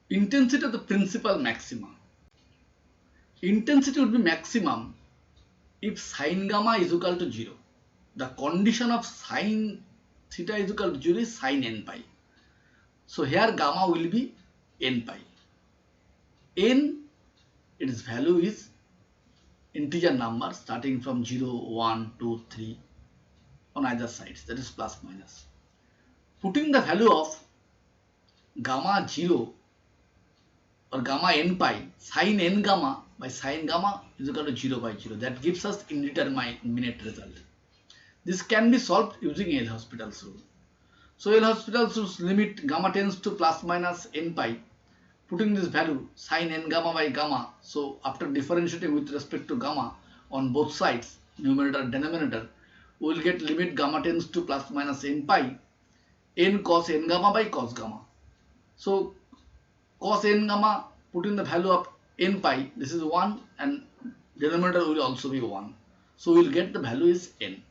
Intensity of the principal maxima. Intensity would be maximum if sin gamma is equal to 0. The condition of sin theta is equal to 0 is sin n pi. So here gamma will be n pi. N, its value is integer number starting from 0, 1, 2, 3 on either sides, that is plus minus. Putting the value of gamma 0 or gamma n pi, sin n gamma by sin gamma is equal to 0 by 0. That gives us indeterminate result. This can be solved using L'Hospital's rule. So L'Hospital's rule's limit gamma tends to plus minus n pi. Putting this value sin n gamma by gamma, so after differentiating with respect to gamma on both sides, numerator and denominator, we will get limit gamma tends to plus minus n pi, n cos n gamma by cos gamma. So cos n gamma, putting the value of n pi, this is 1 and denominator will also be 1. So we will get the value is n.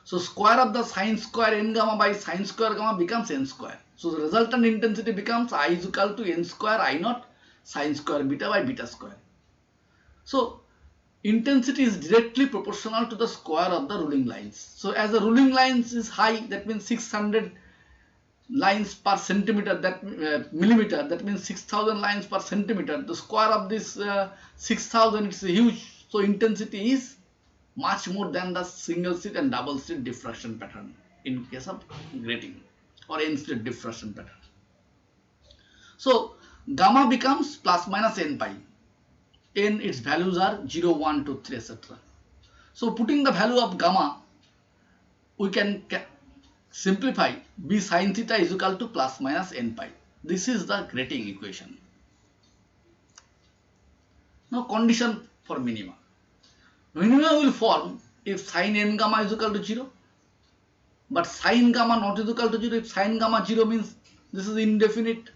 So square of the sin square n gamma by sin square gamma becomes n square. So the resultant intensity becomes I is equal to n square I naught sin square beta by beta square. So intensity is directly proportional to the square of the ruling lines. So as the ruling lines is high, that means 600 lines per centimeter, that millimeter, that means 6000 lines per centimeter. The square of this 6000 is huge. So intensity is much more than the single slit and double slit diffraction pattern in case of grating or n slit diffraction pattern. So gamma becomes plus minus n pi. N, its values are 0, 1, 2, 3, etc. So putting the value of gamma, we can simplify b sin theta is equal to plus minus n pi. This is the grating equation. Now condition for minima. Minima will form if sin n gamma is equal to 0, but sin gamma not is equal to 0. If sin gamma 0 means this is indefinite.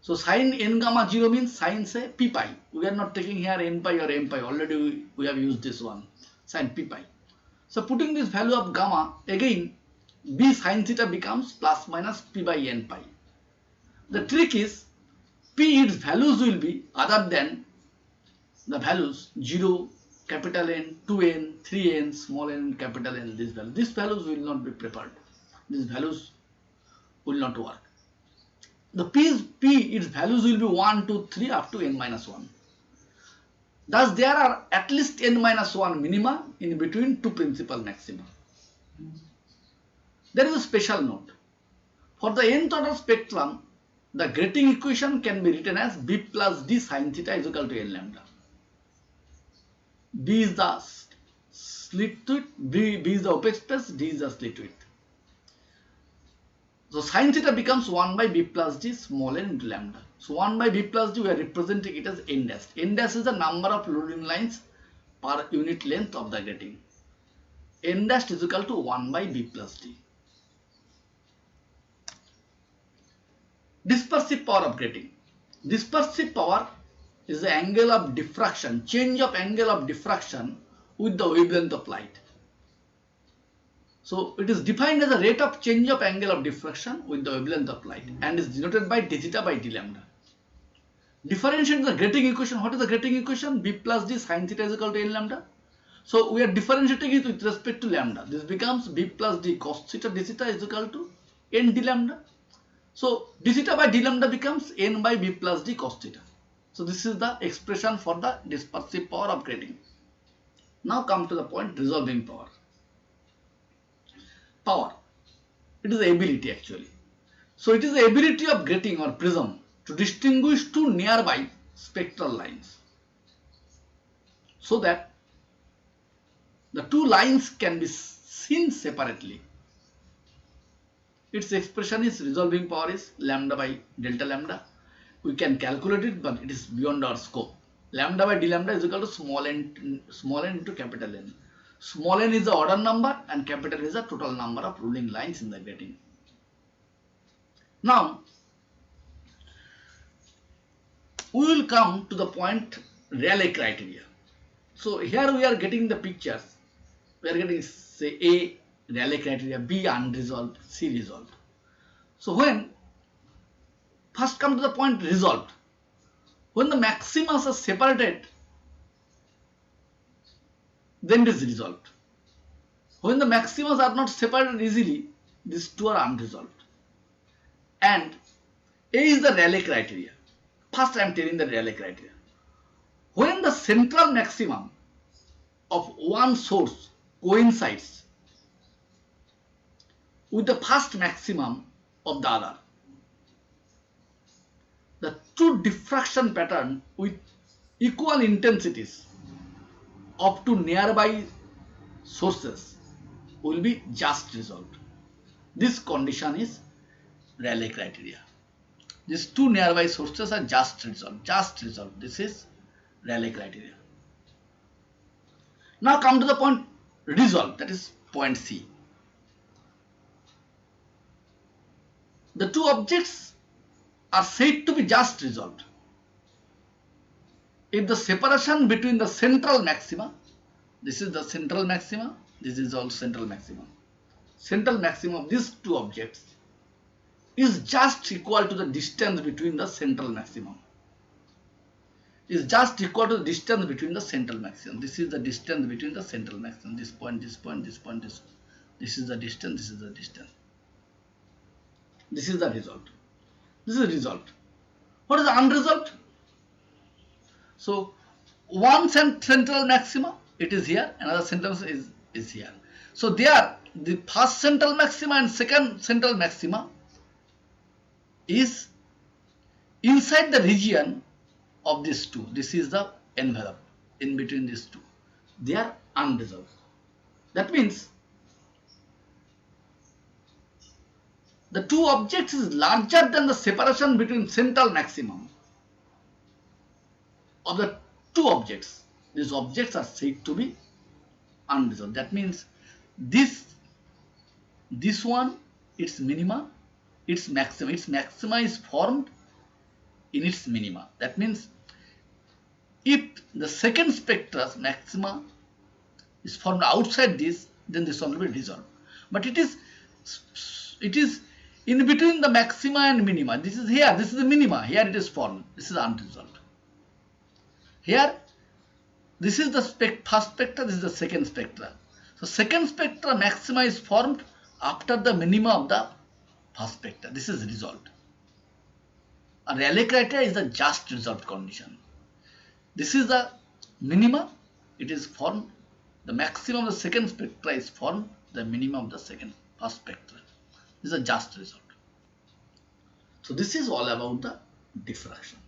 So sin n gamma 0 means sin say p pi. We are not taking here n pi or m pi. Already we have used this one, sin p pi. So putting this value of gamma, again b sin theta becomes plus minus p by n pi. The trick is p, its values will be other than the values 0, capital N, 2n, 3n, small n, capital N, these values. These values will not be prepared. These values will not work. The p, its values will be 1, 2, 3 up to n minus 1. Thus there are at least n minus 1 minima in between two principal maxima. There is a special note. For the nth order spectrum, the grating equation can be written as b plus d sin theta is equal to n lambda. B is the slit width, B is the opaque space, D is the slit width. So sin theta becomes 1 by b plus d small n into lambda. So 1 by b plus d, we are representing it as n dash. N dash is the number of ruling lines per unit length of the grating. N dash is equal to 1 by b plus d. Dispersive power of grating. Dispersive power is the angle of diffraction, change of angle of diffraction with the wavelength of light. So it is defined as a rate of change of angle of diffraction with the wavelength of light and is denoted by d theta by d lambda. Differentiating the grating equation. What is the grating equation? B plus d sin theta is equal to n lambda. So we are differentiating it with respect to lambda. This becomes b plus d cos theta d theta is equal to n d lambda. So d theta by d lambda becomes n by b plus d cos theta. So this is the expression for the dispersive power of grating. Now come to the point, resolving power. Power. It is the ability actually. So it is the ability of grating or prism to distinguish two nearby spectral lines so that the two lines can be seen separately. Its expression is resolving power is lambda by delta lambda. We can calculate it, but it is beyond our scope. Lambda by d lambda is equal to small n into capital N. Small n is the order number and capital is the total number of ruling lines in the grating. Now, we will come to the point Rayleigh criteria. So here we are getting the pictures. We are getting say A Rayleigh criteria, B unresolved, C resolved. So when First come to the point resolved. When the maximas are separated, then it is resolved. When the maximas are not separated easily, these two are unresolved. And A is the Rayleigh criteria. First I am telling the Rayleigh criteria. When the central maximum of one source coincides with the first maximum of the other, the two diffraction pattern with equal intensities of two nearby sources will be just resolved. This condition is Rayleigh criteria. These two nearby sources are just resolved. Just resolved. This is Rayleigh criteria. Now come to the point resolved, that is point C. The two objects are said to be just resolved if the separation between the central maxima, this is the central maxima, this is also central maxima of these two objects is just equal to the distance between the central maximum. Is just equal to the distance between the central maximum. This is the distance between the central maximum. This point, this point, this point, this. This is the distance, this is the distance. This is the result. This is result. What is the unresolved? So, one central maxima, it is here, another central is here. So, there, the first central maxima and second central maxima is inside the region of these two. This is the envelope in between these two. They are unresolved. That means the two objects is larger than the separation between central maximum of the two objects. These objects are said to be unresolved. That means this one, its minima, its maxima is formed in its minima. That means if the second spectra's maxima is formed outside this, then this one will be resolved. But it is in between the maxima and minima. This is here, this is the minima. Here it is formed. This is unresolved. Here, this is the first spectra, this is the second spectra. So second spectra maxima is formed after the minima of the first spectra. This is resolved. A Rayleigh criteria is the just resolved condition. This is the minima, it is formed. The maximum of the second spectra is formed, the minimum of the first spectra. This is a just result. So this is all about the diffraction.